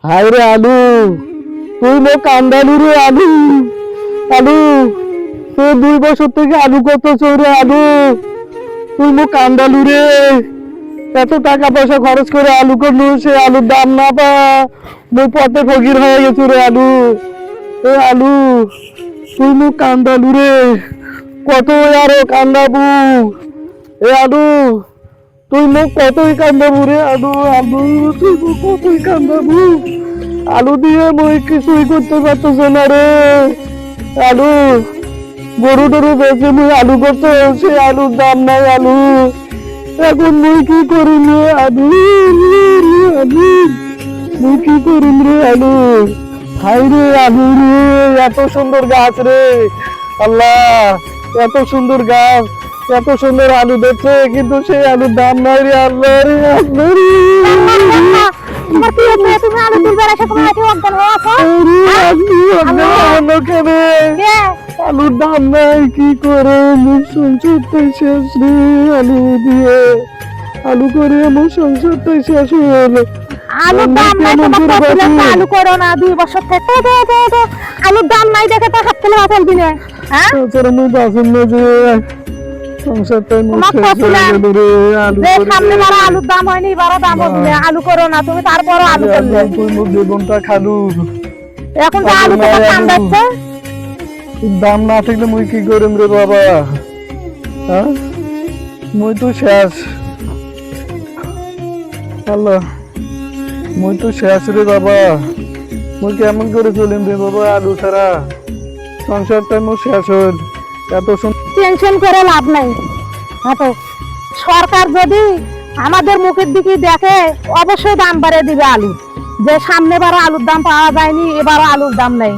হায় রে আলু, তুই মো কান্দালু রে আলু। আলু, তুই 2 বছর থেকে আলু করতেছ রে আলু। তুই মো কান্দালু রে। এত টাকা পয়সা খরচ করে আলু করলু, সে আলুর দাম না পা মুই পথে ফকির হয়ে গেছি রে আলু। এ আলু, তুই মো কান্দালু রে। কত আরো কান্দাবু। এ আলু, তুই মোক কতই কান্দাবু রে আলু। আলু, তুই মোক কতই কান্দাবু। আলু দিয়ে মই কিছুই করতে পারতেছ না রে আলু। গরু টরু বেঁচে মুই আলু করতে, সে আলুর দাম নাই আলু। এখন মুই কি করিম রে আলু। আলু, মুই কি করিম রে আলু। হাই রে আলু রে, এত সুন্দর গাছ রে আল্লাহ। এত সুন্দর গাছ, এত সুন্দর আলু দিচ্ছে, কিন্তু সেই আলুর দাম নাই রে আল্লাহ রে আল্লাহ রে। তোমার কি হচ্ছে? তুমি আলু তুলবে এসে তোমার এত অজ্ঞান হয়ে আছো? আরে আলু অজ্ঞান কেনে? আলুর দাম নাই, কি করে মোর সংসারটাই শেষ রে। আলু দিয়ে আলু করে মোর সংসারটাই শেষ হয়ে গেল। আলুর দাম নাই, তোমার কতলে আলু করো না 2 বছর থেকে। তো আলুর দাম নাই দেখে তো হাত তুলে হাত দিনে। হ্যাঁ, তাছাড়া মুই বাসন না যে সংসারটাই মোর শেষ হয়ে গেল রে। আলু যে করে সামনে বারে আলুর দাম হয়নি, এবারও দাম হবে। আলু করো না তুমি, তারপরও আলু করলে। তুই মোর বেগুনটা খালু। এখন তো আলু থেকে দাম যাচ্ছে। দাম না থাকলে মুই কি করিম রে বাবা। হ্যাঁ, মুই তো শেষ আল্লাহ। মুই তো শেষ রে বাবা। মুই কেমন করে চলিম রে বাবা আলু ছাড়া। সংসারটা মোর শেষ হল। এত টেনশন করে লাভ নাই। হ্যাঁ, সরকার যদি আমাদের মুখের দিকে দেখে অবশ্যই দাম বাড়িয়ে দিবে আলু। যে সামনে বারো আলুর দাম পাওয়া যায়নি, এবারও আলুর দাম নেই।